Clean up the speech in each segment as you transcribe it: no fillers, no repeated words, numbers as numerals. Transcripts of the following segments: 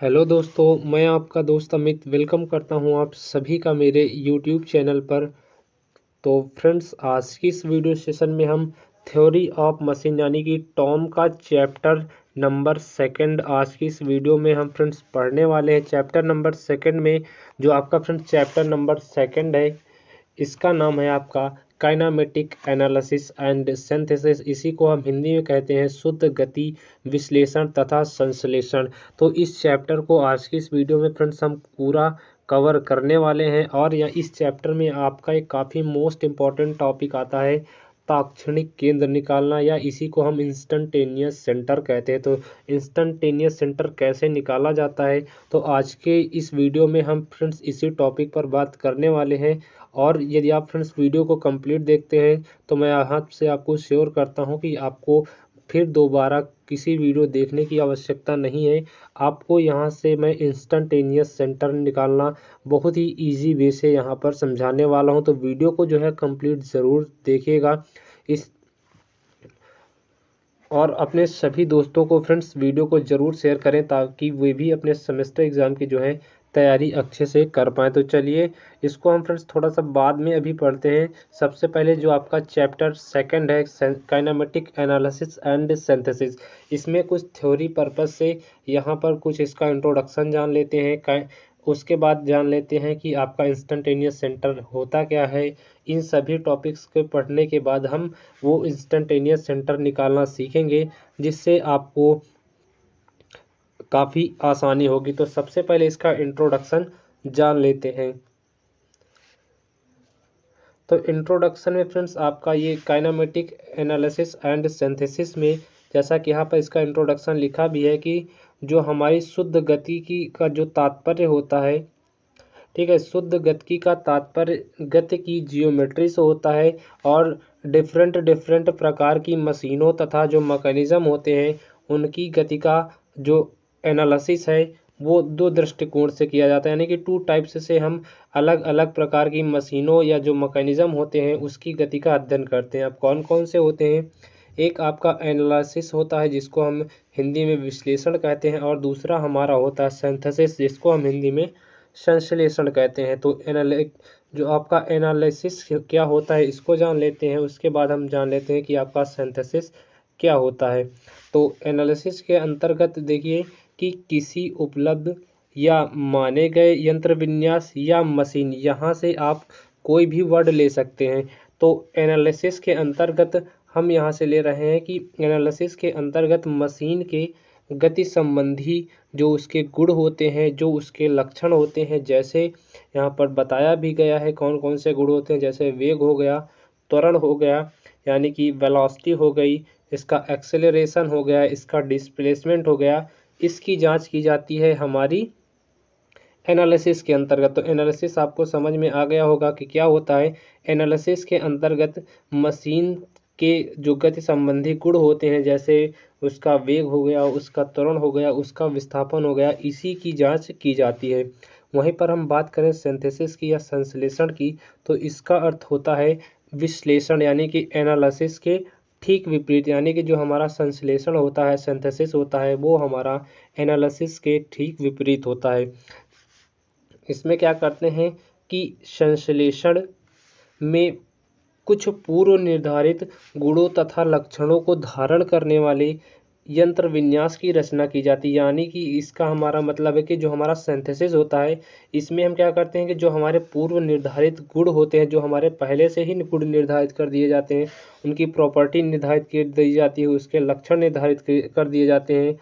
Hello दोस्तों, मैं आपका दोस्त अमित वेलकम करता हूं आप सभी का मेरे यूट्यूब चैनल पर। तो फ्रेंड्स, आज की इस वीडियो सेशन में हम थ्योरी ऑफ मशीन यानी कि टॉम का चैप्टर नंबर सेकंड आज की इस वीडियो में हम फ्रेंड्स पढ़ने वाले हैं। चैप्टर नंबर सेकंड में जो आपका फ्रेंड्स चैप्टर नंबर सेकंड है, इसका नाम है आपका काइनामेटिक एनालिसिस एंड सिंथेसिस। इसी को हम हिंदी में कहते हैं शुद्ध गति विश्लेषण तथा संश्लेषण। तो इस चैप्टर को आज की इस वीडियो में फ्रेंड्स हम पूरा कवर करने वाले हैं। और यह इस चैप्टर में आपका एक काफ़ी मोस्ट इम्पॉर्टेंट टॉपिक आता है तात्क्षणिक केंद्र निकालना, या इसी को हम इंस्टेंटेनियस सेंटर कहते हैं। तो इंस्टेंटेनियस सेंटर कैसे निकाला जाता है, तो आज के इस वीडियो में हम फ्रेंड्स इसी टॉपिक पर बात करने वाले हैं। और यदि आप फ्रेंड्स वीडियो को कंप्लीट देखते हैं तो मैं यहाँ से आपको श्योर करता हूँ कि आपको फिर दोबारा किसी वीडियो देखने की आवश्यकता नहीं है। आपको यहाँ से मैं इंस्टेंटेनियस सेंटर निकालना बहुत ही इजी वे से यहाँ पर समझाने वाला हूँ। तो वीडियो को जो है कंप्लीट ज़रूर देखिएगा इस और अपने सभी दोस्तों को फ्रेंड्स वीडियो को ज़रूर शेयर करें ताकि वे भी अपने सेमेस्टर एग्ज़ाम की जो है तैयारी अच्छे से कर पाएँ। तो चलिए इसको हम फ्रेंड्स थोड़ा सा बाद में अभी पढ़ते हैं। सबसे पहले जो आपका चैप्टर सेकंड है काइनेमेटिक एनालिसिस एंड सिंथेसिस, इसमें कुछ थ्योरी पर्पस से यहाँ पर कुछ इसका इंट्रोडक्शन जान लेते हैं। उसके बाद जान लेते हैं कि आपका इंस्टेंटेनियस सेंटर होता क्या है। इन सभी टॉपिक्स के पढ़ने के बाद हम वो इंस्टेंटेनियस सेंटर निकालना सीखेंगे, जिससे आपको काफ़ी आसानी होगी। तो सबसे पहले इसका इंट्रोडक्शन जान लेते हैं। तो इंट्रोडक्शन में फ्रेंड्स आपका ये काइनेमेटिक एनालिसिस एंड सिंथेसिस में, जैसा कि यहाँ पर इसका इंट्रोडक्शन लिखा भी है कि जो हमारी शुद्ध गति की का जो तात्पर्य होता है, ठीक है, शुद्ध गति का तात्पर्य गति की जियोमेट्री से होता है। और डिफरेंट डिफरेंट प्रकार की मशीनों तथा जो मैकेनिज्म होते हैं उनकी गति का जो एनालिसिस है वो दो दृष्टिकोण से किया जाता है, यानी कि टू टाइप्स से हम अलग अलग प्रकार की मशीनों या जो मैकेनिज्म होते हैं उसकी गति का अध्ययन करते हैं। अब कौन कौन से होते हैं? एक आपका एनालिसिस होता है जिसको हम हिंदी में विश्लेषण कहते हैं, और दूसरा हमारा होता है सिंथेसिस जिसको हम हिंदी में संश्लेषण कहते हैं। तो जो आपका एनालिसिस क्या होता है इसको जान लेते हैं, उसके बाद हम जान लेते हैं कि आपका सिंथेसिस क्या होता है। तो एनालिसिस के अंतर्गत देखिए कि किसी उपलब्ध या माने गए यंत्र विन्यास या मशीन, यहाँ से आप कोई भी वर्ड ले सकते हैं। तो एनालिसिस के अंतर्गत हम यहाँ से ले रहे हैं कि एनालिसिस के अंतर्गत मशीन के गति संबंधी जो उसके गुण होते हैं, जो उसके लक्षण होते हैं, जैसे यहाँ पर बताया भी गया है कौन कौन से गुण होते हैं, जैसे वेग हो गया, त्वरण हो गया यानी कि वेलोसिटी हो गई, इसका एक्सेलरेशन हो गया, इसका डिस्प्लेसमेंट हो गया। इसकी जांच की जाती है हमारी एनालिसिस के अंतर्गत। तो एनालिसिस आपको समझ में आ गया होगा कि क्या होता है। एनालिसिस के अंतर्गत मशीन के जो गति संबंधी गुण होते हैं, जैसे उसका वेग हो गया, उसका त्वरण हो गया, उसका विस्थापन हो गया, इसी की जांच की जाती है। वहीं पर हम बात करें सिंथेसिस की या संश्लेषण की, तो इसका अर्थ होता है विश्लेषण, यानी कि एनालिसिस के ठीक विपरीत, यानी कि जो हमारा संश्लेषण होता है, सिंथेसिस होता है, वो हमारा एनालिसिस के ठीक विपरीत होता है। इसमें क्या करते हैं कि संश्लेषण में कुछ पूर्व निर्धारित गुणों तथा लक्षणों को धारण करने वाले यंत्र विन्यास की रचना की जाती है। यानी कि इसका हमारा मतलब है कि जो हमारा सिंथेसिस होता है, इसमें हम क्या करते हैं कि जो हमारे पूर्व निर्धारित गुण होते हैं, जो हमारे पहले से ही गुण निर्धारित कर दिए जाते हैं, उनकी प्रॉपर्टी निर्धारित कर दी जाती है, उसके लक्षण निर्धारित कर दिए जाते हैं,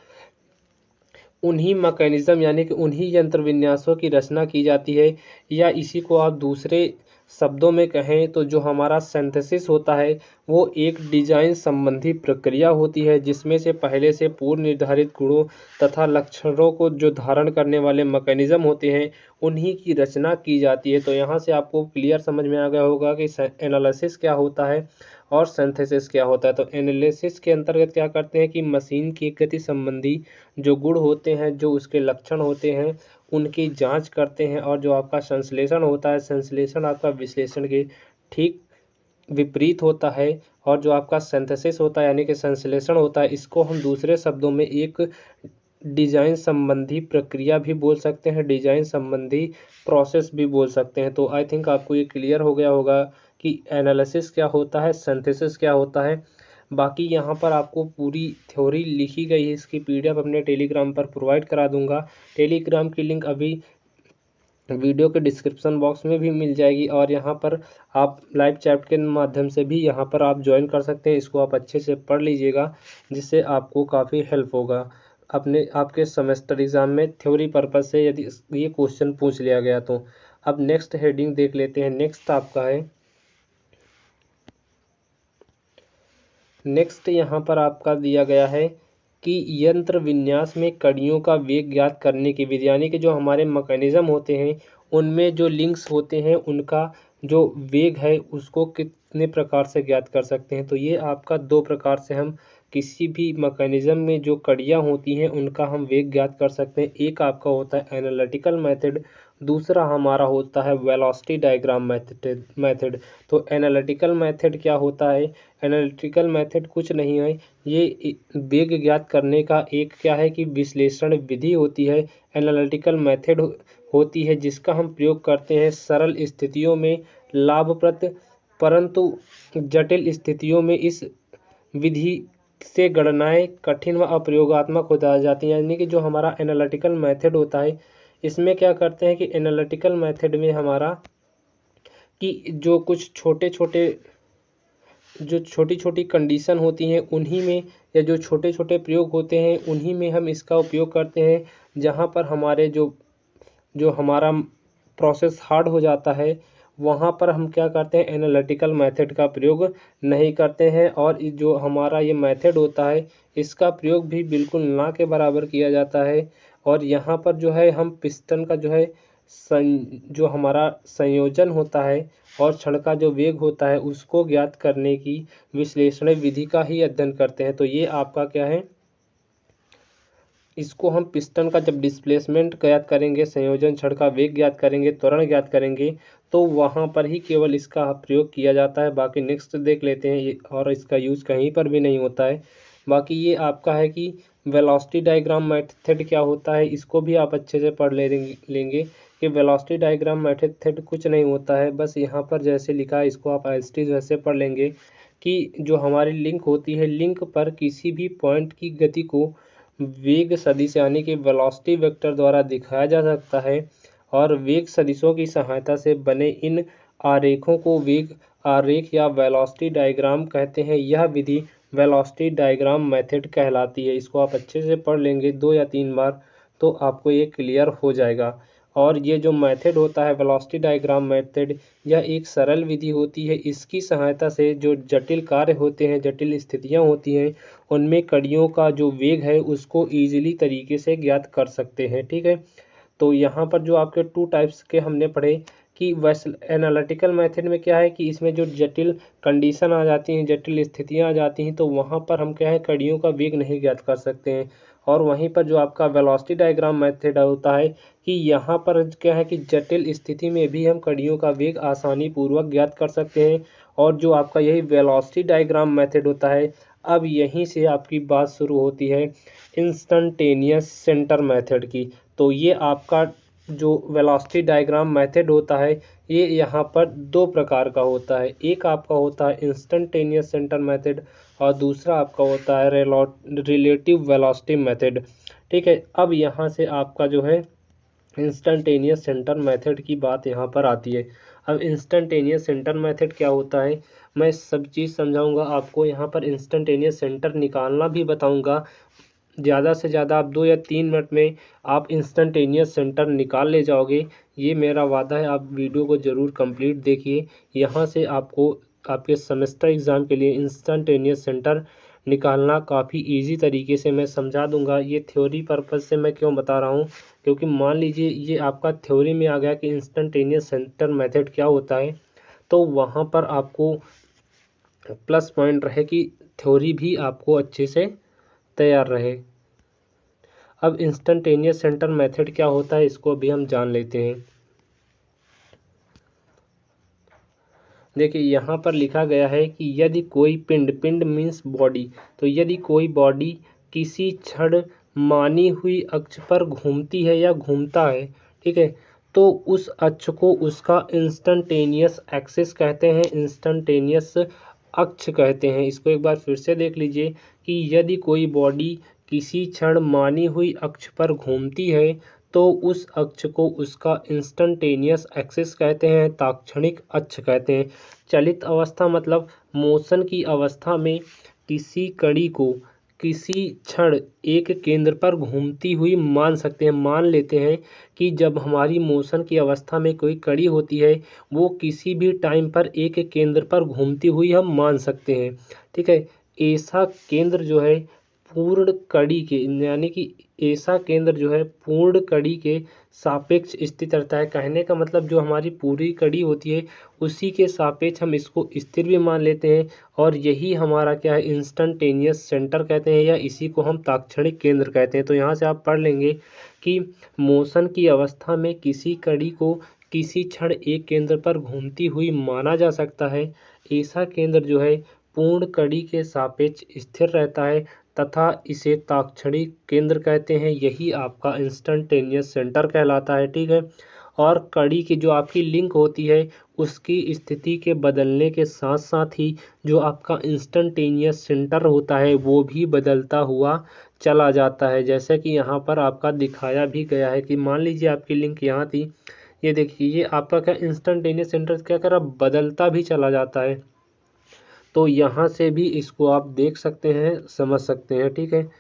उन्हीं मैकेनिज्म यानी कि उन्हीं यंत्र विन्यासों की रचना की जाती है। या इसी को आप दूसरे शब्दों में कहें तो जो हमारा सिंथेसिस होता है वो एक डिजाइन संबंधी प्रक्रिया होती है, जिसमें से पहले से पूर्व निर्धारित गुणों तथा लक्षणों को जो धारण करने वाले मैकेनिज्म होते हैं उन्हीं की रचना की जाती है। तो यहाँ से आपको क्लियर समझ में आ गया होगा कि एनालिसिस क्या होता है और सिंथेसिस क्या होता है। तो एनालिसिस के अंतर्गत क्या करते हैं कि मशीन की गति संबंधी जो गुण होते हैं, जो उसके लक्षण होते हैं, उनकी जांच करते हैं। और जो आपका संश्लेषण होता है, संश्लेषण आपका विश्लेषण के ठीक विपरीत होता है। और जो आपका सिंथेसिस होता है यानी कि संश्लेषण होता है, इसको हम दूसरे शब्दों में एक डिजाइन संबंधी प्रक्रिया भी बोल सकते हैं, डिजाइन संबंधी प्रोसेस भी बोल सकते हैं। तो आई थिंक आपको ये क्लियर हो गया होगा कि एनालिसिस क्या होता है, सिंथेसिस क्या होता है। बाकी यहाँ पर आपको पूरी थ्योरी लिखी गई है, इसकी पीडीएफ अपने टेलीग्राम पर प्रोवाइड करा दूंगा। टेलीग्राम की लिंक अभी वीडियो के डिस्क्रिप्शन बॉक्स में भी मिल जाएगी, और यहाँ पर आप लाइव चैट के माध्यम से भी यहाँ पर आप ज्वाइन कर सकते हैं। इसको आप अच्छे से पढ़ लीजिएगा, जिससे आपको काफ़ी हेल्प होगा आपके सेमेस्टर एग्ज़ाम में थ्योरी पर्पज़ से, यदि ये क्वेश्चन पूछ लिया गया तो। अब नेक्स्ट हेडिंग देख लेते हैं। नेक्स्ट आपका है, नेक्स्ट यहाँ पर आपका दिया गया है कि यंत्र विन्यास में कड़ियों का वेग ज्ञात करने की विधि, यानी कि जो हमारे मैकेनिज्म होते हैं उनमें जो लिंक्स होते हैं उनका जो वेग है उसको कितने प्रकार से ज्ञात कर सकते हैं। तो ये आपका दो प्रकार से हम किसी भी मैकेनिज्म में जो कड़ियाँ होती हैं उनका हम वेग ज्ञात कर सकते हैं। एक आपका होता है एनालिटिकल मेथड, दूसरा हमारा होता है वेलोसिटी डायग्राम मेथड। तो एनालिटिकल मेथड क्या होता है? एनालिटिकल मेथड कुछ नहीं है, ये वेग ज्ञात करने का एक क्या है कि विश्लेषण विधि होती है। एनालिटिकल मेथड होती है जिसका हम प्रयोग करते हैं सरल स्थितियों में लाभप्रद, परंतु जटिल स्थितियों में इस विधि से गणनाएं कठिन व अप्रयोगात्मक हो जाती हैं। यानी कि जो हमारा एनालिटिकल मेथड होता है इसमें क्या करते हैं कि एनालिटिकल मेथड में हमारा कि जो कुछ छोटी छोटी कंडीशन होती हैं उन्हीं में, या जो छोटे छोटे प्रयोग होते हैं उन्हीं में हम इसका उपयोग करते हैं। जहाँ पर हमारे जो हमारा प्रोसेस हार्ड हो जाता है वहाँ पर हम क्या करते हैं, एनालिटिकल मेथड का प्रयोग नहीं करते हैं। और जो हमारा ये मेथड होता है इसका प्रयोग भी बिल्कुल ना के बराबर किया जाता है। और यहाँ पर जो है हम पिस्टन का जो है जो हमारा संयोजन होता है और क्षण का जो वेग होता है उसको ज्ञात करने की विश्लेषण विधि का ही अध्ययन करते हैं। तो ये आपका क्या है, इसको हम पिस्टन का जब डिस्प्लेसमेंट ज्ञात करेंगे, संयोजन क्षण का वेग ज्ञात करेंगे, त्वरण ज्ञात करेंगे, तो वहाँ पर ही केवल इसका प्रयोग किया जाता है। बाकी नेक्स्ट देख लेते हैं ये, और इसका यूज़ कहीं पर भी नहीं होता है। बाकी ये आपका है कि वेलोसिटी डायग्राम मेथड क्या होता है, इसको भी आप अच्छे से पढ़ लेंगे कि वेलोसिटी डायग्राम मेथड कुछ नहीं होता है, बस यहाँ पर जैसे लिखा है इसको आप एज वैसे पढ़ लेंगे कि जो हमारी लिंक होती है, लिंक पर किसी भी पॉइंट की गति को वेग सदिश यानी कि वेलोसिटी वेक्टर द्वारा दिखाया जा सकता है। और वेग सदिशों की सहायता से बने इन आरेखों को वेग आरेख या वेलोसिटी डायग्राम कहते हैं। यह विधि वेलोसिटी डायग्राम मेथड कहलाती है। इसको आप अच्छे से पढ़ लेंगे 2 या 3 बार तो आपको ये क्लियर हो जाएगा। और ये जो मेथड होता है वेलोसिटी डायग्राम मेथड, यह एक सरल विधि होती है। इसकी सहायता से जो जटिल कार्य होते हैं, जटिल स्थितियाँ होती हैं, उनमें कड़ियों का जो वेग है उसको ईजिली तरीके से ज्ञात कर सकते हैं। ठीक है, तो यहाँ पर जो आपके 2 टाइप्स के हमने पढ़े कि वैसे एनालिटिकल मेथड में क्या है कि इसमें जो जटिल कंडीशन आ जाती हैं, जटिल स्थितियाँ आ जाती हैं, तो वहाँ पर हम क्या है कड़ियों का वेग नहीं ज्ञात कर सकते हैं। और वहीं पर जो आपका वेलोसिटी डायग्राम मेथड होता है कि यहाँ पर क्या है कि जटिल स्थिति में भी हम कड़ियों का वेग आसानी पूर्वक ज्ञात कर सकते हैं। और जो आपका यही वेलोसिटी डायग्राम मेथड होता है, अब यहीं से आपकी बात शुरू होती है इंस्टंटेनियस सेंटर मेथड की। तो ये आपका जो वेलोसिटी डायग्राम मेथड होता है ये यहाँ पर 2 प्रकार का होता है। एक आपका होता है इंस्टंटेनियस सेंटर मेथड और दूसरा आपका होता है रिलेटिव वेलोसिटी मेथड। ठीक है, अब यहाँ से आपका जो है इंस्टंटेनियस सेंटर मेथड की बात यहाँ पर आती है। अब इंस्टंटेनियस सेंटर मेथड क्या होता है मैं सब चीज़ समझाऊंगा आपको। यहाँ पर इंस्टंटेनियस सेंटर निकालना भी बताऊंगा। ज़्यादा से ज़्यादा आप 2 या 3 मिनट में आप इंस्टंटेनियस सेंटर निकाल ले जाओगे, ये मेरा वादा है। आप वीडियो को ज़रूर कंप्लीट देखिए, यहाँ से आपको आपके सेमेस्टर एग्ज़ाम के लिए इंस्टंटेनियस सेंटर निकालना काफ़ी इजी तरीके से मैं समझा दूंगा। ये थ्योरी पर्पज़ से मैं क्यों बता रहा हूँ, क्योंकि मान लीजिए ये आपका थ्योरी में आ गया कि इंस्टंटेनियस सेंटर मेथड क्या होता है, तो वहाँ पर आपको प्लस पॉइंट रहे कि थ्योरी भी आपको अच्छे से तैयार रहे। अब इंस्टंटेनियस सेंटर मेथड क्या होता है इसको भी हम जान लेते हैं। देखिए यहाँ पर लिखा गया है कि यदि कोई पिंड मीन्स बॉडी, तो यदि कोई बॉडी किसी क्षण मानी हुई अक्ष पर घूमती है या घूमता है, ठीक है, तो उस अक्ष को उसका इंस्टंटेनियस एक्सिस कहते हैं, इंस्टंटेनियस अक्ष कहते हैं। इसको एक बार फिर से देख लीजिए कि यदि कोई बॉडी किसी क्षण मानी हुई अक्ष पर घूमती है तो उस अक्ष को उसका इंस्टंटेनियस एक्सिस कहते हैं, ताक्षणिक अक्ष कहते हैं। चलित अवस्था मतलब मोशन की अवस्था में किसी कड़ी को किसी क्षण एक केंद्र पर घूमती हुई मान सकते हैं, मान लेते हैं कि जब हमारी मोशन की अवस्था में कोई कड़ी होती है वो किसी भी टाइम पर एक केंद्र पर घूमती हुई हम मान सकते हैं, ठीक है। ऐसा केंद्र जो है पूर्ण कड़ी के, यानी कि ऐसा केंद्र जो है पूर्ण कड़ी के सापेक्ष स्थित रहता है। कहने का मतलब जो हमारी पूरी कड़ी होती है उसी के सापेक्ष हम इसको स्थिर भी मान लेते हैं, और यही हमारा क्या है, इंस्टंटेनियस सेंटर कहते हैं, या इसी को हम ताक्षणिक केंद्र कहते हैं। तो यहाँ से आप पढ़ लेंगे कि मोशन की अवस्था में किसी कड़ी को किसी क्षण एक केंद्र पर घूमती हुई माना जा सकता है। ऐसा केंद्र जो है पूर्ण कड़ी के सापेक्ष स्थिर रहता है तथा इसे ताक्षणिक केंद्र कहते हैं। यही आपका इंस्टंटेनियस सेंटर कहलाता है, ठीक है। और कड़ी की जो आपकी लिंक होती है उसकी स्थिति के बदलने के साथ साथ ही जो आपका इंस्टंटेनियस सेंटर होता है वो भी बदलता हुआ चला जाता है। जैसे कि यहाँ पर आपका दिखाया भी गया है कि मान लीजिए आपकी लिंक यहाँ थी, ये देखिए ये आपका क्या इंस्टंटेनियस सेंटर क्या कर रहा, बदलता भी चला जाता है। तो यहाँ से भी इसको आप देख सकते हैं, समझ सकते हैं, ठीक है।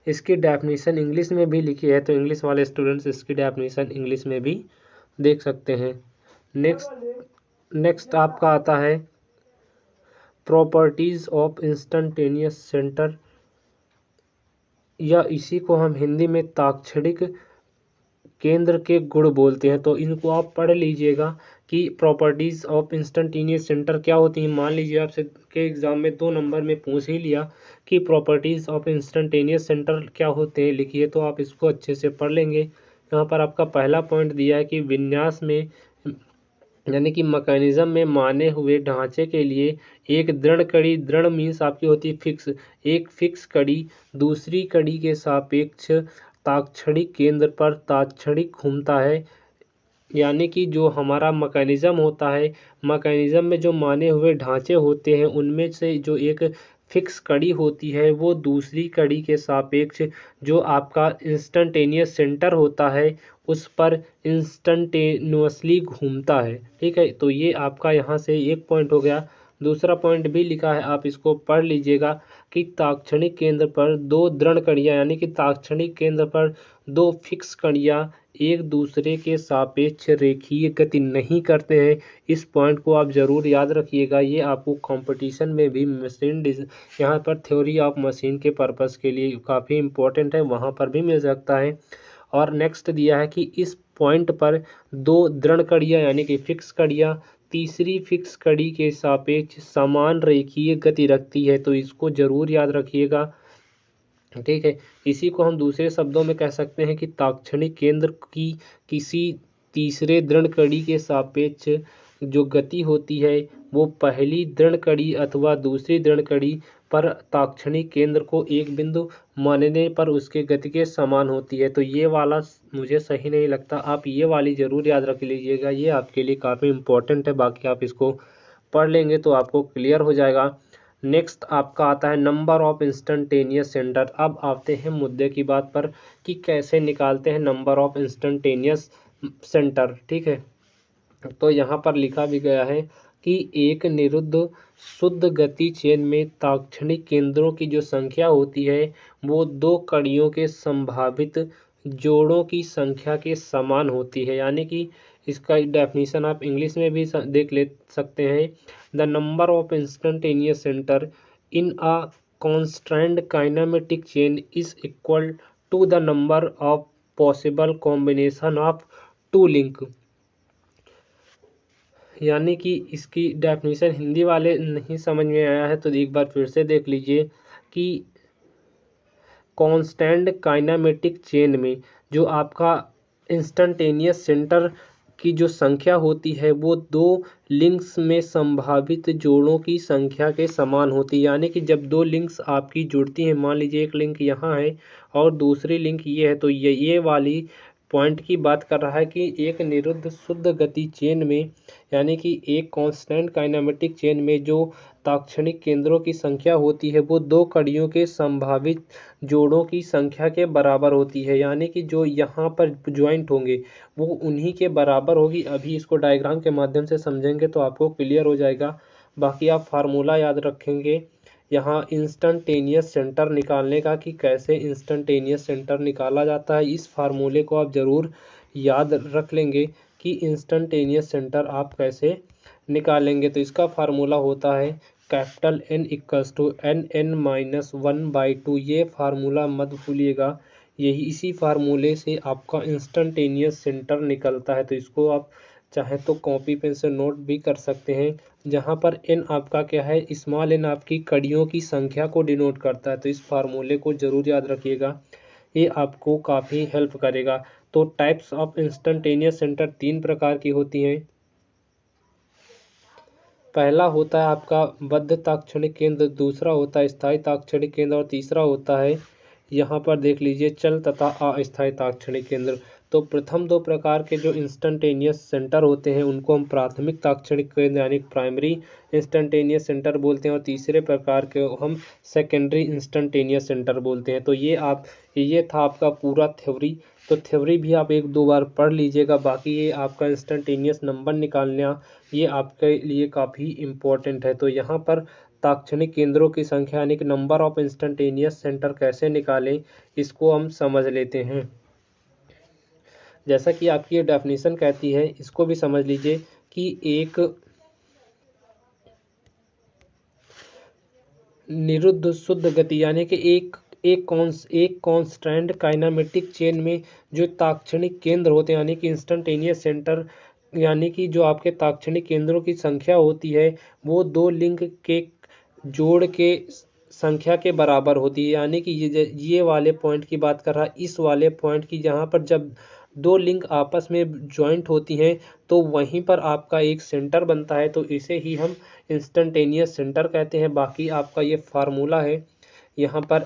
इसकी डेफिनेशन इंग्लिश में भी लिखी है, तो इंग्लिश वाले स्टूडेंट्स इसकी डेफिनेशन इंग्लिश में भी देख सकते हैं। नेक्स्ट आपका आता है प्रॉपर्टीज ऑफ इंस्टंटेनियस सेंटर, या इसी को हम हिंदी में ताक्षणिक केंद्र के गुण बोलते हैं। तो इनको आप पढ़ लीजिएगा कि प्रॉपर्टीज ऑफ इंस्टंटेनियस सेंटर क्या होती हैं। मान लीजिए आपसे के एग्जाम में 2 नंबर में पूछ ही लिया कि प्रॉपर्टीज ऑफ इंस्टंटेनियस सेंटर क्या होते हैं, लिखिए, तो आप इसको अच्छे से पढ़ लेंगे। यहाँ पर आपका पहला पॉइंट दिया है कि विन्यास में, यानी कि मैकेनिज्म में माने हुए ढांचे के लिए एक दृढ़ कड़ी, दृढ़ मीन्स आपकी होती है फिक्स, एक फिक्स कड़ी दूसरी कड़ी के सापेक्ष ताक्षणिक केंद्र पर ताक्षणिक घूमता है। यानी कि जो हमारा मैकेनिज्म होता है, मैकेनिज्म में जो माने हुए ढांचे होते हैं उनमें से जो एक फिक्स कड़ी होती है वो दूसरी कड़ी के सापेक्ष जो आपका इंस्टंटेनियस सेंटर होता है उस पर इंस्टंटेनियसली घूमता है, ठीक है। तो ये आपका यहाँ से एक पॉइंट हो गया। दूसरा पॉइंट भी लिखा है, आप इसको पढ़ लीजिएगा कि ताक्षणिक केंद्र पर दो दृढ़ कड़ियाँ, यानी कि ताक्षणिक केंद्र पर दो फिक्स कड़ियाँ एक दूसरे के सापेक्ष रेखीय गति नहीं करते हैं। इस पॉइंट को आप ज़रूर याद रखिएगा, ये आपको कंपटीशन में भी मशीन यहाँ पर थ्योरी ऑफ मशीन के पर्पस के लिए काफ़ी इम्पोर्टेंट है, वहाँ पर भी मिल सकता है। और नेक्स्ट दिया है कि इस पॉइंट पर दो दृढ़ कड़ियाँ, यानी कि फिक्स कड़ियाँ तीसरी फिक्स कड़ी के सापेक्ष समान रेखीय गति रखती है। तो इसको जरूर याद रखिएगा, ठीक है। इसी को हम दूसरे शब्दों में कह सकते हैं कि ताक्षणिक केंद्र की किसी तीसरे दृढ़ कड़ी के सापेक्ष जो गति होती है वो पहली दृढ़ कड़ी अथवा दूसरी दृढ़ कड़ी पर ताक्षणिक केंद्र को एक बिंदु मानने पर उसके गति के समान होती है। तो ये वाला मुझे सही नहीं लगता, आप ये वाली ज़रूर याद रख लीजिएगा, ये आपके लिए काफ़ी इम्पोर्टेंट है। बाकी आप इसको पढ़ लेंगे तो आपको क्लियर हो जाएगा। नेक्स्ट आपका आता है नंबर ऑफ इंस्टंटेनियस सेंटर। अब आते हैं मुद्दे की बात पर कि कैसे निकालते हैं नंबर ऑफ इंस्टंटेनियस सेंटर, ठीक है। तो यहाँ पर लिखा भी गया है कि एक निरुद्ध शुद्ध गति चेन में ताक्षणिक केंद्रों की जो संख्या होती है वो दो कड़ियों के संभावित जोड़ों की संख्या के समान होती है। यानी कि इसका डेफिनेशन आप इंग्लिश में भी देख ले सकते हैं। The number of instantaneous centre in a constant kinematic chain is equal to the number of possible combination of two link. यानी कि इसकी डेफिनेशन हिंदी वाले नहीं समझ में आया है तो एक बार फिर से देख लीजिए कि कांस्टेंट काइनेमेटिक चेन में जो आपका इंस्टंटेनियस सेंटर की जो संख्या होती है वो दो लिंक्स में संभावित जोड़ों की संख्या के समान होती है। यानी कि जब दो लिंक्स आपकी जुड़ती हैं, मान लीजिए एक लिंक यहाँ है और दूसरी लिंक ये है, तो ये वाली पॉइंट की बात कर रहा है कि एक निरुद्ध शुद्ध गति चेन में, यानी कि एक कांस्टेंट काइनेमेटिक चेन में जो ताक्षणिक केंद्रों की संख्या होती है वो दो कड़ियों के संभावित जोड़ों की संख्या के बराबर होती है। यानी कि जो यहाँ पर ज्वाइंट होंगे वो उन्हीं के बराबर होगी। अभी इसको डायग्राम के माध्यम से समझेंगे तो आपको क्लियर हो जाएगा। बाकी आप फार्मूला याद रखेंगे यहाँ इंस्टंटेनियस सेंटर निकालने का, कि कैसे इंस्टंटेनियस सेंटर निकाला जाता है। इस फार्मूले को आप ज़रूर याद रख लेंगे कि इंस्टंटेनियस सेंटर आप कैसे निकालेंगे। तो इसका फार्मूला होता है capital N equals to NN-1/2। ये फार्मूला मत भूलिएगा, यही इसी फार्मूले से आपका इंस्टंटेनियस सेंटर निकलता है। तो इसको आप चाहे तो कॉपी पेन से नोट भी कर सकते हैं। जहाँ पर n आपका क्या है, स्मॉल n आपकी कड़ियों की संख्या को डिनोट करता है। तो इस फार्मूले को ज़रूर याद रखिएगा, ये आपको काफ़ी हेल्प करेगा। तो टाइप्स ऑफ इंस्टंटेनियस सेंटर तीन प्रकार की होती हैं। पहला होता है आपका बद्ध ताक्षणिक केंद्र, दूसरा होता है स्थायी ताक्षणिक केंद्र और तीसरा होता है यहाँ पर देख लीजिए चल तथा अस्थायी ताक्षणिक केंद्र। तो प्रथम दो प्रकार के जो इंस्टंटेनियस सेंटर होते हैं उनको हम प्राथमिक ताक्षणिक केंद्र यानी प्राइमरी इंस्टंटेनियस सेंटर बोलते हैं, और तीसरे प्रकार के हम सेकेंडरी इंस्टंटेनियस सेंटर बोलते हैं। तो ये था आपका पूरा थ्योरी। तो थ्योरी भी आप एक दो बार पढ़ लीजिएगा। बाकी ये आपका इंस्टंटेनियस नंबर निकालना ये आपके लिए काफ़ी इम्पोर्टेंट है। तो यहाँ पर ताक्षणिक केंद्रों की संख्या यानी कि नंबर ऑफ इंस्टंटेनियस सेंटर कैसे निकालें, इसको हम समझ लेते हैं। जैसा कि आपकी ये डेफिनेशन कहती है, इसको भी समझ लीजिए कि एक निरुद्ध शुद्ध गति यानी कि एक कांस्टेंट काइनेमेटिक चेन में जो ताक्षणिक केंद्र होते हैं यानी कि इंस्टंटेनियस सेंटर, यानी कि जो आपके ताक्षणिक केंद्रों की संख्या होती है वो दो लिंक के जोड़ के संख्या के बराबर होती है। यानी कि ये वाले पॉइंट की बात कर रहा है, इस वाले पॉइंट की, जहाँ पर जब दो लिंक आपस में ज्वाइंट होती हैं तो वहीं पर आपका एक सेंटर बनता है। तो इसे ही हम इंस्टंटेनियस सेंटर कहते हैं। बाकी आपका ये फार्मूला है यहाँ पर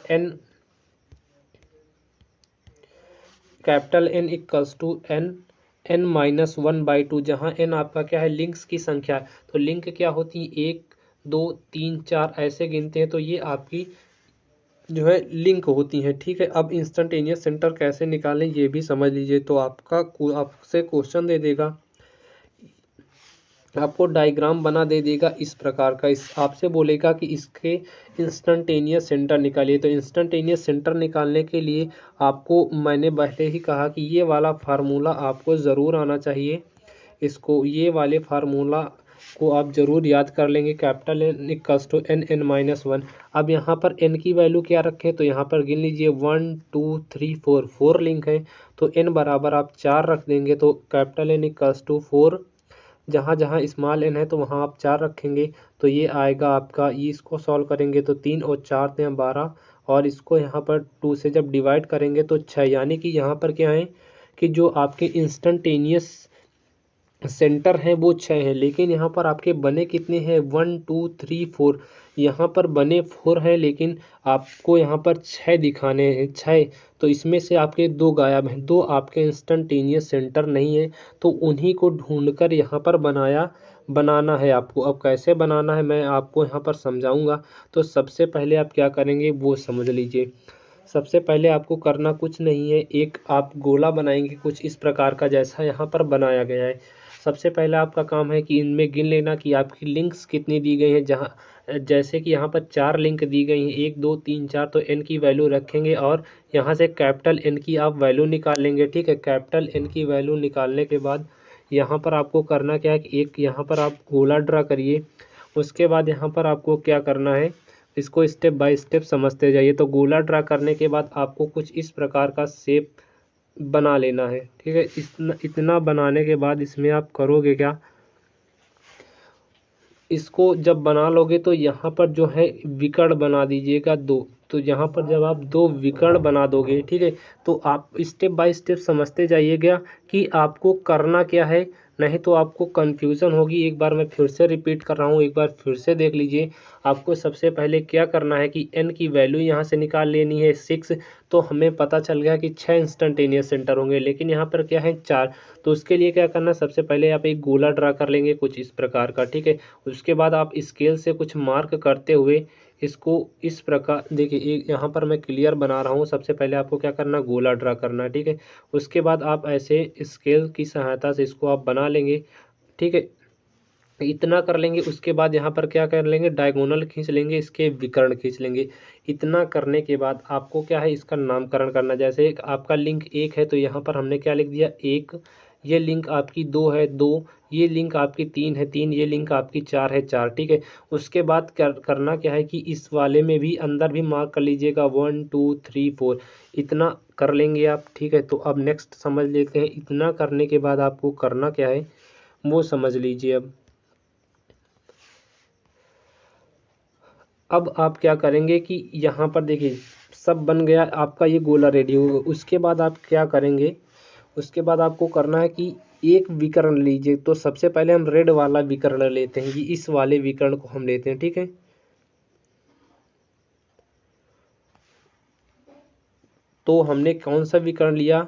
capital N equals to N-1/2, जहाँ n आपका क्या है, लिंक्स की संख्या है। तो लिंक क्या होती है, 1 2 3 4 ऐसे गिनते हैं, तो ये आपकी जो है लिंक होती हैं। ठीक है, अब इंस्टंटेनियस सेंटर कैसे निकालें ये भी समझ लीजिए। तो आपसे क्वेश्चन दे देगा, आपको डायग्राम बना दे देगा इस प्रकार का, आपसे बोलेगा कि इसके इंस्टंटेनियस सेंटर निकालिए। तो इंस्टंटेनियस सेंटर निकालने के लिए आपको मैंने पहले ही कहा कि ये वाला फार्मूला आपको ज़रूर आना चाहिए। इसको ये वाले फार्मूला को आप ज़रूर याद कर लेंगे, capital N equals to N-1। अब यहाँ पर n की वैल्यू क्या रखें, तो यहाँ पर गिन लीजिए 1 2 3 4, 4 लिंक है तो n बराबर आप 4 रख देंगे। तो कैपिटल N इक्वल्स टू 4, जहाँ जहाँ स्मॉल n है तो वहाँ आप 4 रखेंगे। तो ये आएगा आपका, ये इसको सॉल्व करेंगे तो 3 और 4 थे 12, और इसको यहाँ पर 2 से जब डिवाइड करेंगे तो 6। यानी कि यहाँ पर क्या है कि जो आपके इंस्टंटेनियस सेंटर हैं वो 6 हैं, लेकिन यहाँ पर आपके बने कितने हैं, 1 2 3 4। यहाँ पर बने 4 हैं लेकिन आपको यहाँ पर 6 दिखाने हैं, 6। तो इसमें से आपके 2 गायब हैं, 2 आपके इंस्टंटेनियस सेंटर नहीं है। तो उन्हीं को ढूंढकर यहाँ पर बनाना है आपको। अब कैसे बनाना है मैं आपको यहाँ पर समझाऊंगा। तो सबसे पहले आप क्या करेंगे वो समझ लीजिए। सबसे पहले आपको करना कुछ नहीं है, एक आप गोला बनाएंगे कुछ इस प्रकार का, जैसा यहाँ पर बनाया गया है। सबसे पहला आपका काम है कि इनमें गिन लेना कि आपकी लिंक्स कितनी दी गई हैं। जहाँ जैसे कि यहाँ पर 4 लिंक दी गई हैं, 1 2 3 4, तो n की वैल्यू रखेंगे और यहाँ से कैपिटल N की आप वैल्यू निकाल लेंगे। ठीक है, कैपिटल N की वैल्यू निकालने के बाद यहाँ पर आपको करना क्या है कि एक यहाँ पर आप गोला ड्रा करिए। उसके बाद यहाँ पर आपको क्या करना है, इसको स्टेप बाय स्टेप समझते जाइए। तो गोला ड्रा करने के बाद आपको कुछ इस प्रकार का शेप बना लेना है। ठीक है, इतना बनाने के बाद इसमें आप करोगे क्या, इसको जब बना लोगे तो यहाँ पर जो है विकर्ण बना दीजिएगा 2। तो यहाँ पर जब आप 2 विकर्ण बना दोगे, ठीक है, तो आप स्टेप बाय स्टेप समझते जाइएगा कि आपको करना क्या है। नहीं तो आपको कन्फ्यूज़न होगी। एक बार मैं फिर से रिपीट कर रहा हूँ, एक बार फिर से देख लीजिए। आपको सबसे पहले क्या करना है कि n की वैल्यू यहाँ से निकाल लेनी है 6, तो हमें पता चल गया कि 6 इंस्टेंटेनियस सेंटर होंगे, लेकिन यहाँ पर क्या है 4। तो उसके लिए क्या करना है, सबसे पहले आप एक गोला ड्रा कर लेंगे कुछ इस प्रकार का, ठीक है। उसके बाद आप स्केल से कुछ मार्क करते हुए इसको इस प्रकार देखिए, यहाँ पर मैं क्लियर बना रहा हूँ। सबसे पहले आपको क्या करना, गोला ड्रा करना है, ठीक है। उसके बाद आप ऐसे स्केल की सहायता से इसको आप बना लेंगे, ठीक है। इतना कर लेंगे। उसके बाद यहाँ पर क्या कर लेंगे, डायगोनल खींच लेंगे, इसके विकर्ण खींच लेंगे। इतना करने के बाद आपको क्या है, इसका नामकरण करना। जैसे आपका लिंक 1 है तो यहाँ पर हमने क्या लिख दिया, 1। ये लिंक आपकी 2 है, 2। ये लिंक आपकी 3 है, 3। ये लिंक आपकी 4 है, 4, ठीक है। उसके बाद करना क्या है कि इस वाले में भी अंदर भी मार्क कर लीजिएगा 1 2 3 4। इतना कर लेंगे आप, ठीक है। तो अब नेक्स्ट समझ लेते हैं। इतना करने के बाद आपको करना क्या है वो समझ लीजिए। अब आप क्या करेंगे कि यहाँ पर देखिए सब बन गया आपका, ये गोला रेडी होगा। उसके बाद आप क्या करेंगे, उसके बाद आपको करना है कि एक विकर्ण लीजिए। तो सबसे पहले हम रेड वाला विकर्ण लेते हैं, ये इस वाले विकर्ण को हम लेते हैं, ठीक है। तो हमने कौन सा विकर्ण लिया,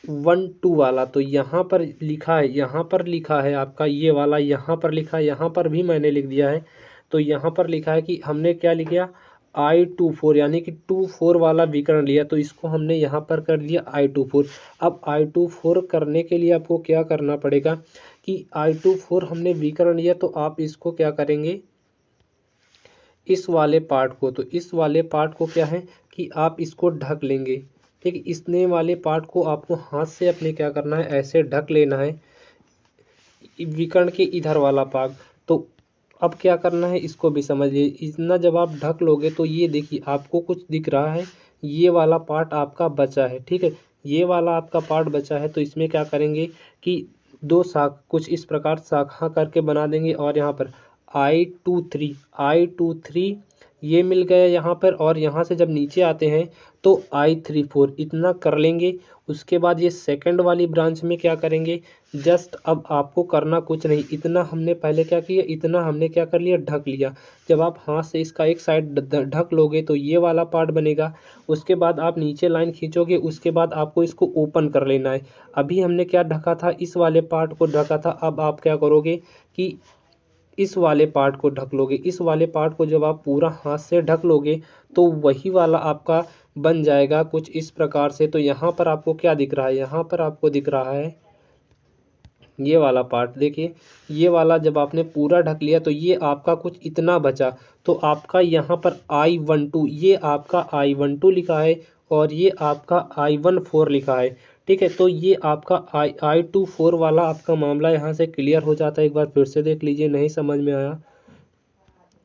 1 2 वाला। तो यहाँ पर लिखा है, यहाँ पर लिखा है आपका ये वाला, यहाँ पर लिखा है, यहाँ पर भी मैंने लिख दिया है। तो यहाँ पर लिखा है कि हमने क्या लिखा, I24, यानी कि 24 वाला विकर्ण लिया। तो इसको हमने यहाँ पर कर दिया I24। अब I24 करने के लिए आपको क्या करना पड़ेगा कि I24 हमने विकर्ण लिया, तो आप इसको क्या करेंगे, इस वाले पार्ट को, तो इस वाले पार्ट को क्या है कि आप इसको ढक लेंगे, ठीक है। इसने वाले पार्ट को आपको हाथ से अपने क्या करना है, ऐसे ढक लेना है, विकर्ण के इधर वाला भाग। तो अब क्या करना है इसको भी समझिए। इतना जब आप ढक लोगे तो ये देखिए आपको कुछ दिख रहा है, ये वाला पार्ट आपका बचा है, ठीक है। ये वाला आपका पार्ट बचा है, तो इसमें क्या करेंगे कि दो शाख कुछ इस प्रकार शाखा करके बना देंगे। और यहाँ पर I23 ये मिल गया यहाँ पर। और यहाँ से जब नीचे आते हैं तो I34 इतना कर लेंगे। उसके बाद ये सेकंड वाली ब्रांच में क्या करेंगे, जस्ट अब आपको करना कुछ नहीं, इतना हमने पहले क्या किया, इतना हमने क्या कर लिया, ढक लिया। जब आप हाथ से इसका एक साइड ढक लोगे तो ये वाला पार्ट बनेगा। उसके बाद आप नीचे लाइन खींचोगे, उसके बाद आपको इसको ओपन कर लेना है। अभी हमने क्या ढका था, इस वाले पार्ट को ढका था। अब आप क्या करोगे कि इस वाले पार्ट को ढक लोगे। इस वाले पार्ट को जब आप पूरा हाथ से ढक लोगे तो वही वाला आपका बन जाएगा कुछ इस प्रकार से। तो यहाँ पर आपको क्या दिख रहा है, यहाँ पर आपको दिख रहा है ये वाला पार्ट। देखिए ये वाला जब आपने पूरा ढक लिया तो ये आपका कुछ इतना बचा। तो आपका यहाँ पर I12, ये आपका I12 लिखा है और ये आपका I14 लिखा है, ठीक है। तो ये आपका I24 वाला आपका मामला यहाँ से क्लियर हो जाता है। एक बार फिर से देख लीजिए, नहीं समझ में आया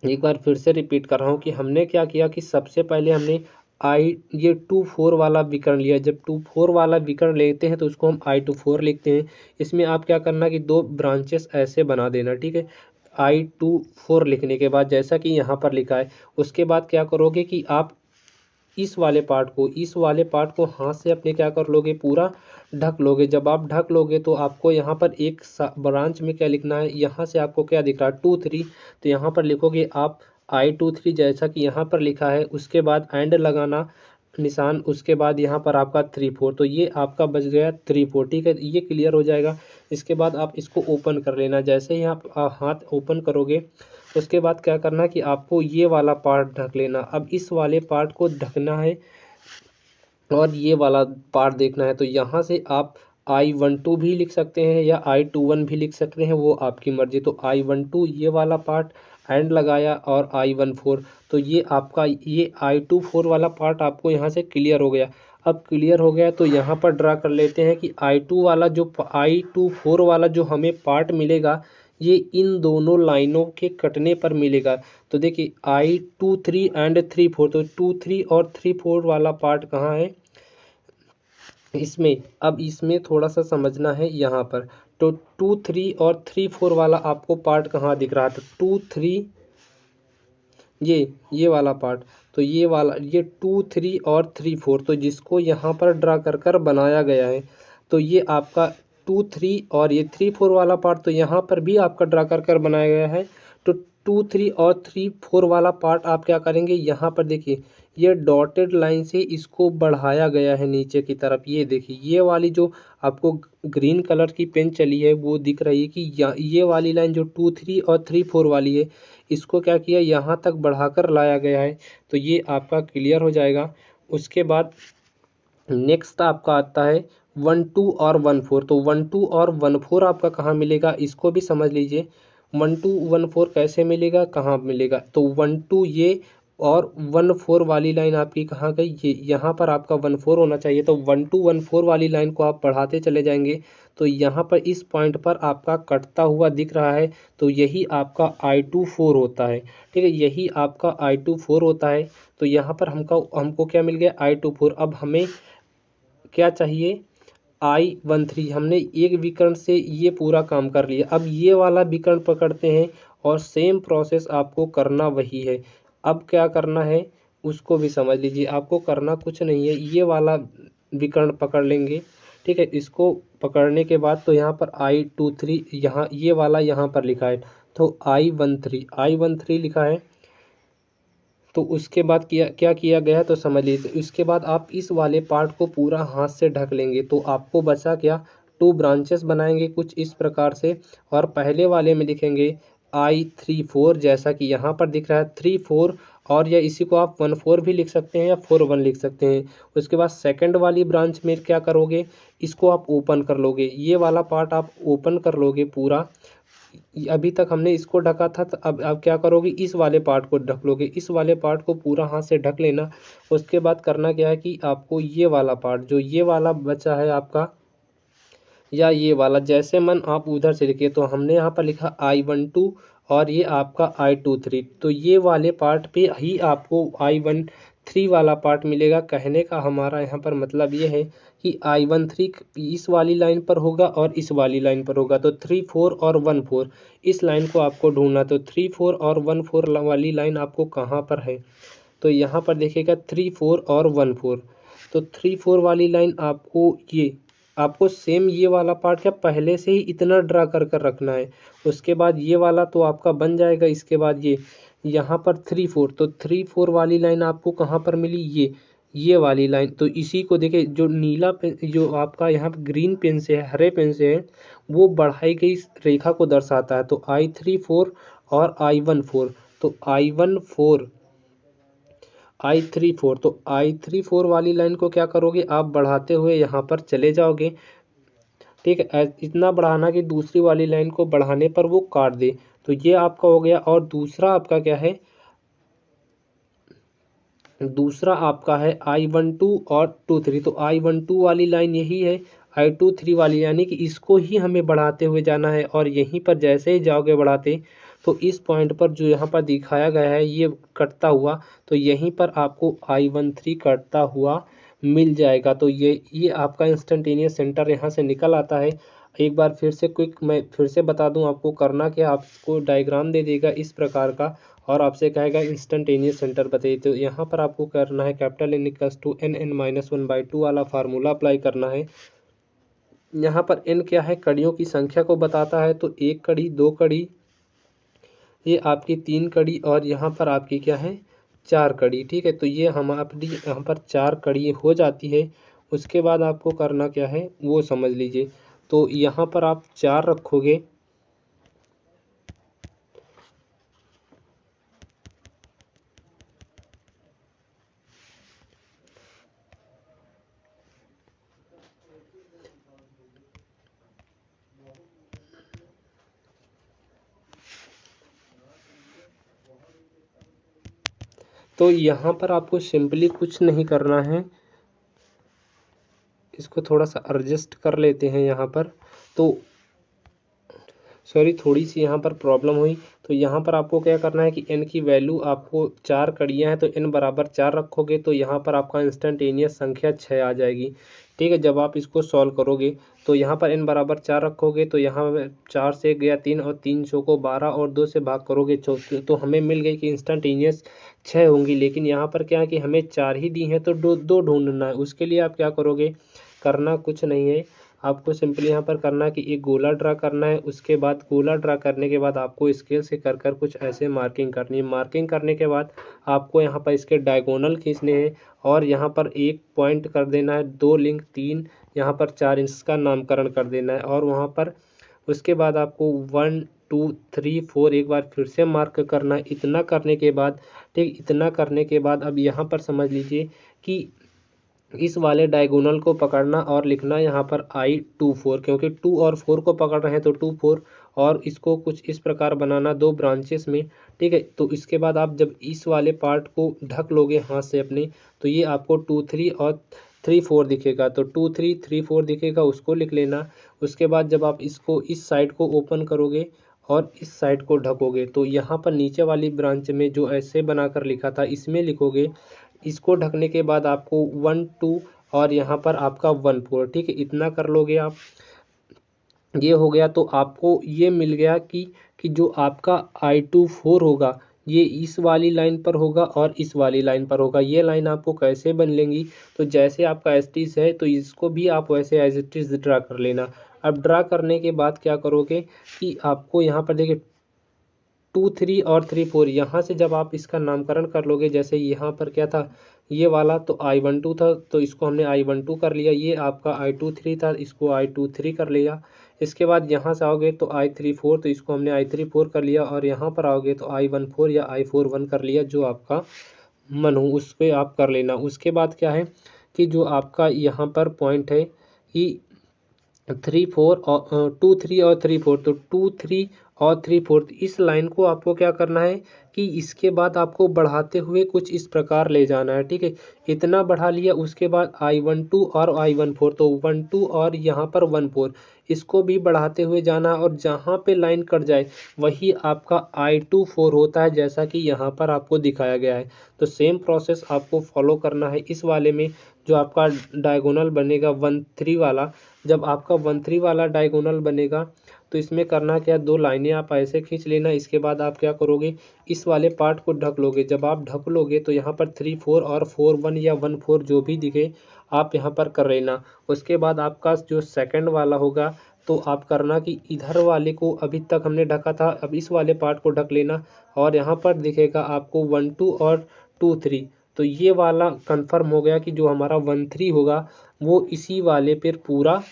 एक बार फिर से रिपीट कर रहा हूँ कि हमने क्या किया कि सबसे पहले हमने ये 24 वाला विकर्ण लिया। जब 24 वाला विकर्ण लेते हैं तो उसको हम I24 लिखते हैं। इसमें आप क्या करना कि दो ब्रांचेस ऐसे बना देना, ठीक है। I24 लिखने के बाद जैसा कि यहाँ पर लिखा है, उसके बाद क्या करोगे कि आप इस वाले पार्ट को हाथ से अपने क्या कर लोगे, पूरा ढक लोगे। जब आप ढक लोगे तो आपको यहाँ पर एक ब्रांच में क्या लिखना है, यहाँ से आपको क्या दिख रहा है 2 3। तो यहाँ पर लिखोगे आप I23 जैसा कि यहाँ पर लिखा है। उसके बाद एंड लगाना निशान, उसके बाद यहाँ पर आपका 3 4। तो ये आपका बच गया 3 4, ठीक है। ये क्लियर हो जाएगा। इसके बाद आप इसको ओपन कर लेना। जैसे ही आप हाथ ओपन करोगे उसके बाद क्या करना कि आपको ये वाला पार्ट ढक लेना। अब इस वाले पार्ट को ढकना है और ये वाला पार्ट देखना है। तो यहाँ से आप I12 भी लिख सकते हैं या I21 भी लिख सकते हैं, वो आपकी मर्जी। तो I12 ये वाला पार्ट एंड लगाया और I14। तो ये आपका ये I24 वाला पार्ट आपको यहाँ से क्लियर हो गया। अब क्लियर हो गया तो यहाँ पर ड्रा कर लेते हैं कि I24 वाला जो हमें पार्ट मिलेगा ये इन दोनों लाइनों के कटने पर मिलेगा। तो देखिए I23 एंड 3 4, तो 2 3 और 3 4 वाला पार्ट कहाँ है इसमें। अब इसमें थोड़ा सा समझना है यहाँ पर। तो 2 3 और 3 4 वाला आपको पार्ट कहाँ दिख रहा था, 2 3 ये वाला पार्ट। तो ये वाला, ये 2 3 और 3 4, तो जिसको यहाँ पर ड्रा कर बनाया गया है। तो ये आपका 2 3 और ये 3 4 वाला पार्ट तो यहाँ पर भी आपका ड्रा कर कर बनाया गया है। तो 2 3 और 3 4 वाला पार्ट आप क्या करेंगे, यहाँ पर देखिए ये डॉटेड लाइन से इसको बढ़ाया गया है नीचे की तरफ। ये देखिए ये वाली जो आपको ग्रीन कलर की पेन चली है वो दिख रही है कि ये वाली लाइन जो 2 3 और 3 4 वाली है, इसको क्या किया यहाँ तक बढ़ाकर लाया गया है। तो ये आपका क्लियर हो जाएगा। उसके बाद नेक्स्ट आपका आता है 1 2 और 1 4। तो 1 2 और 1 4 आपका कहाँ मिलेगा, इसको भी समझ लीजिए। 1 2 1 4 कैसे मिलेगा, कहाँ मिलेगा, तो 1 2 ये और 1 4 वाली लाइन आपकी कहाँ गई, ये यहाँ पर आपका 1 4 होना चाहिए। तो 1 2 1 4 वाली लाइन को आप बढ़ाते चले जाएंगे तो यहाँ पर इस पॉइंट पर आपका कटता हुआ दिख रहा है, तो यही आपका I24 होता है। ठीक है, यही आपका I24 होता है। तो यहाँ पर हमको क्या मिल गया, I24। अब हमें क्या चाहिए, I13। हमने एक विकर्ण से ये पूरा काम कर लिया। अब ये वाला विकर्ण पकड़ते हैं और सेम प्रोसेस आपको करना वही है। अब क्या करना है उसको भी समझ लीजिए। आपको करना कुछ नहीं है, ये वाला विकर्ण पकड़ लेंगे। ठीक है, इसको पकड़ने के बाद तो यहाँ पर I23 यहाँ ये वाला यहाँ पर लिखा है, तो I13 लिखा है। तो उसके बाद क्या किया गया तो समझ लीजिए। उसके बाद आप इस वाले पार्ट को पूरा हाथ से ढक लेंगे तो आपको बचा क्या, 2 ब्रांचेस बनाएंगे कुछ इस प्रकार से। और पहले वाले में लिखेंगे I34 जैसा कि यहाँ पर दिख रहा है 3 4, और या इसी को आप 1 4 भी लिख सकते हैं या 4 1 लिख सकते हैं। उसके बाद सेकंड वाली ब्रांच में क्या करोगे, इसको आप ओपन कर लोगे, ये वाला पार्ट आप ओपन कर लोगे पूरा। अभी तक हमने इसको ढका था, तो अब क्या करोगे, इस वाले पार्ट को ढक लोगे। इस वाले पार्ट को पूरा हाथ से ढक लेना। उसके बाद करना क्या है कि आपको ये वाला पार्ट जो ये वाला बचा है आपका, या ये वाला जैसे मन आप उधर से लिखिए। तो हमने यहाँ पर लिखा I12 और ये आपका I23। तो ये वाले पार्ट पे ही आपको I13 वाला पार्ट मिलेगा। कहने का हमारा यहाँ पर मतलब ये है कि I13 इस वाली लाइन पर होगा और इस वाली लाइन पर होगा। तो 3 4 और 1 4 इस लाइन को आपको ढूंढना। तो 3 4 और 1 4 वाली लाइन आपको कहाँ पर है, तो यहाँ पर देखिएगा 3 4 और 1 4। तो 3 4 वाली लाइन आपको सेम ये वाला पार्ट क्या पहले से ही इतना ड्रा कर कर रखना है। उसके बाद ये वाला तो आपका बन जाएगा। इसके बाद ये यहाँ पर 3 4, तो 3 4 वाली लाइन आपको कहाँ पर मिली, ये वाली लाइन। तो इसी को देखिए, जो नीला पेन जो आपका यहाँ पे ग्रीन पेन से है, हरे पेन से है, वो बढ़ाई गई रेखा को दर्शाता है। तो I34 और I14, तो I34 तो I34 वाली लाइन को क्या करोगे, आप बढ़ाते हुए यहाँ पर चले जाओगे। ठीक है, इतना बढ़ाना कि दूसरी वाली लाइन को बढ़ाने पर वो काट दे। तो ये आपका हो गया। और दूसरा आपका क्या है, दूसरा आपका है I12 और 23। तो I12 वाली लाइन यही है, I23 वाली, यानी कि इसको ही हमें बढ़ाते हुए जाना है। और यहीं पर जैसे ही जाओगे बढ़ाते, तो इस पॉइंट पर जो यहाँ पर दिखाया गया है ये कटता हुआ, तो यहीं पर आपको I13 कटता हुआ मिल जाएगा। तो ये आपका इंस्टेंटेनियस सेंटर यहाँ से निकल आता है। एक बार फिर से मैं फिर से बता दूं आपको करना क्या, आपको डायग्राम दे देगा इस प्रकार का और आपसे कहेगा इंस्टेंटेनियस सेंटर बताइए। तो यहाँ पर आपको करना है capital N equals to n(n-1/2) वाला फार्मूला अप्लाई करना है। यहाँ पर n क्या है, कड़ियों की संख्या को बताता है। तो 1 कड़ी, 2 कड़ी, ये आपकी 3 कड़ी, और यहाँ पर आपकी क्या है, 4 कड़ी। ठीक है, तो ये अपनी यहाँ पर 4 कड़ी हो जाती है। उसके बाद आपको करना क्या है वो समझ लीजिए। तो यहाँ पर आप 4 रखोगे, तो यहाँ पर आपको सिंपली कुछ नहीं करना है। इसको थोड़ा सा एडजस्ट कर लेते हैं यहाँ पर। तो सॉरी, थोड़ी सी यहाँ पर प्रॉब्लम हुई। तो यहाँ पर आपको क्या करना है कि n की वैल्यू, आपको 4 कड़ियाँ हैं तो n बराबर 4 रखोगे, तो यहाँ पर आपका इंस्टेंटेनियस संख्या 6 आ जाएगी। ठीक है, जब आप इसको सॉल्व करोगे तो यहाँ पर n बराबर 4 रखोगे, तो यहाँ 4 से गया 3 और 3 को 12 और 2 से भाग करोगे तो हमें मिल गई कि इंस्टेंटेनियस 6 होंगी। लेकिन यहाँ पर क्या है कि हमें 4 ही दी हैं, तो दो ढूंढना है। उसके लिए आप क्या करोगे, करना कुछ नहीं है, आपको सिंपली यहाँ पर करना है कि एक गोला ड्रा करना है। उसके बाद गोला ड्रा करने के बाद आपको स्केल से कर कर कुछ ऐसे मार्किंग करनी है। मार्किंग करने के बाद आपको यहाँ पर इसके डायगोनल खींचने हैं और यहाँ पर 1 पॉइंट कर देना है, 2 लिंक, 3 यहाँ पर 4 इंच का नामकरण कर देना है। और वहाँ पर उसके बाद आपको 1 2 3 4 एक बार फिर से मार्क करना है। इतना करने के बाद ठीक, इतना करने के बाद अब यहाँ पर समझ लीजिए कि इस वाले डायगोनल को पकड़ना और लिखना यहाँ पर I24, क्योंकि 2 और 4 को पकड़ रहे हैं तो 2 4, और इसको कुछ इस प्रकार बनाना 2 ब्रांचेस में। ठीक है, तो इसके बाद आप जब इस वाले पार्ट को ढक लोगे हाथ से अपने, तो ये आपको 2 3 और 3 4 दिखेगा। तो 2 3 3 4 दिखेगा, उसको लिख लेना। उसके बाद जब आप इसको इस साइड को ओपन करोगे और इस साइड को ढकोगे, तो यहाँ पर नीचे वाली ब्रांच में जो ऐसे बनाकर लिखा था इसमें लिखोगे। इसको ढकने के बाद आपको 1 2 और यहाँ पर आपका 1 4, ठीक है, इतना कर लोगे आप। ये हो गया तो आपको ये मिल गया कि जो आपका I24 होगा ये इस वाली लाइन पर होगा और इस वाली लाइन पर होगा। ये लाइन आपको कैसे बन लेंगी, तो जैसे आपका एस्टिस है तो इसको भी आप वैसे एज इट इज ड्रा कर लेना। अब ड्रा करने के बाद क्या करोगे कि आपको यहाँ पर देखिए 2 3 और 3 4, यहाँ से जब आप इसका नामकरण कर लोगे, जैसे यहाँ पर क्या था, ये वाला तो I12 था तो इसको हमने I12 कर लिया। ये आपका I23 था, इसको I23 कर लिया। इसके बाद यहाँ से आओगे तो I34, तो इसको हमने I34 कर लिया। और यहाँ पर आओगे तो I14 या I41 कर लिया, जो आपका मन हो उस पर आप कर लेना। उसके बाद क्या है कि जो आपका यहाँ पर पॉइंट है कि 3 4 और 2 3 और 3 4, तो 2 3 और 3 4 इस लाइन को आपको क्या करना है कि इसके बाद आपको बढ़ाते हुए कुछ इस प्रकार ले जाना है। ठीक है, इतना बढ़ा लिया। उसके बाद I12 और I14, तो 1 2 और यहाँ पर 1 4, इसको भी बढ़ाते हुए जाना। और जहाँ पे लाइन कट जाए वही आपका I24 होता है, जैसा कि यहाँ पर आपको दिखाया गया है। तो सेम प्रोसेस आपको फॉलो करना है इस वाले में। जो आपका डायगोनल बनेगा 1 3 वाला, जब आपका 1 3 वाला डायगोनल बनेगा तो इसमें करना क्या, 2 लाइनें आप ऐसे खींच लेना। इसके बाद आप क्या करोगे, इस वाले पार्ट को ढक लोगे। जब आप ढक लोगे तो यहाँ पर 3 4 और 4 1 या 1 4 जो भी दिखे आप यहाँ पर कर लेना। उसके बाद आपका जो सेकंड वाला होगा तो आप करना कि इधर वाले को अभी तक हमने ढका था, अब इस वाले पार्ट को ढक लेना। और यहाँ पर दिखेगा आपको 1 2 और 2 3, तो ये वाला कंफर्म हो गया कि जो हमारा 1 3 होगा वो इसी वाले पर पूरा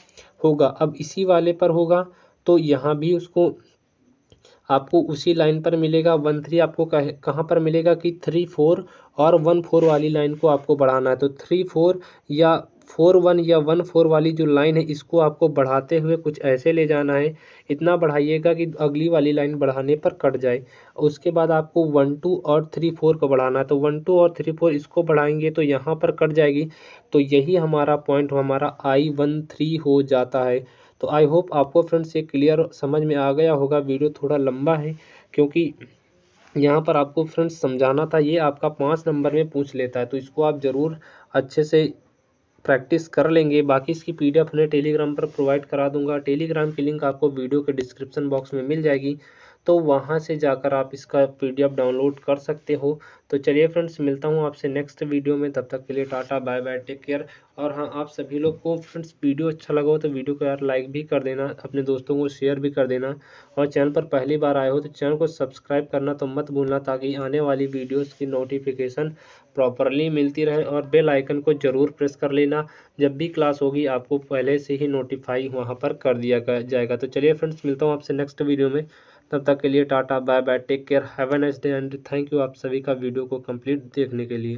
होगा। अब इसी वाले पर होगा तो यहाँ भी उसको आपको उसी लाइन पर मिलेगा। 1 3 आपको कहाँ पर मिलेगा कि 3 4 और 1 4 वाली लाइन को आपको बढ़ाना है। तो 3 4 या 4 1 या 1 4 वाली जो लाइन है इसको आपको बढ़ाते हुए कुछ ऐसे ले जाना है। इतना बढ़ाइएगा कि अगली वाली लाइन बढ़ाने पर कट जाए। उसके बाद आपको 1 2 और 3 4 को बढ़ाना है। तो 1 2 और 3 4 इसको बढ़ाएंगे तो यहाँ पर कट जाएगी। तो यही हमारा पॉइंट हमारा I13 हो जाता है। तो आई होप आपको फ्रेंड्स ये क्लियर समझ में आ गया होगा। वीडियो थोड़ा लंबा है क्योंकि यहाँ पर आपको फ्रेंड्स समझाना था। ये आपका 5 नंबर में पूछ लेता है, तो इसको आप ज़रूर अच्छे से प्रैक्टिस कर लेंगे। बाकी इसकी PDF मैं टेलीग्राम पर प्रोवाइड करा दूंगा। टेलीग्राम की लिंक आपको वीडियो के डिस्क्रिप्शन बॉक्स में मिल जाएगी, तो वहाँ से जाकर आप इसका PDF डाउनलोड कर सकते हो। तो चलिए फ्रेंड्स, मिलता हूँ आपसे नेक्स्ट वीडियो में। तब तक के लिए tata bye bye, take care. और हाँ, आप सभी लोग को फ्रेंड्स वीडियो अच्छा लगा हो तो वीडियो को यार लाइक भी कर देना, अपने दोस्तों को शेयर भी कर देना। और चैनल पर पहली बार आए हो तो चैनल को सब्सक्राइब करना तो मत भूलना, ताकि आने वाली वीडियोस की नोटिफिकेशन प्रॉपरली मिलती रहे। और बेल आइकन को ज़रूर प्रेस कर लेना, जब भी क्लास होगी आपको पहले से ही नोटिफाई वहाँ पर कर दिया जाएगा। तो चलिए फ्रेंड्स, मिलता हूँ आपसे नेक्स्ट वीडियो में। तब तक के लिए tata bye bye, take care, have a nice day and thank you आप सभी का वीडियो को कंप्लीट देखने के लिए।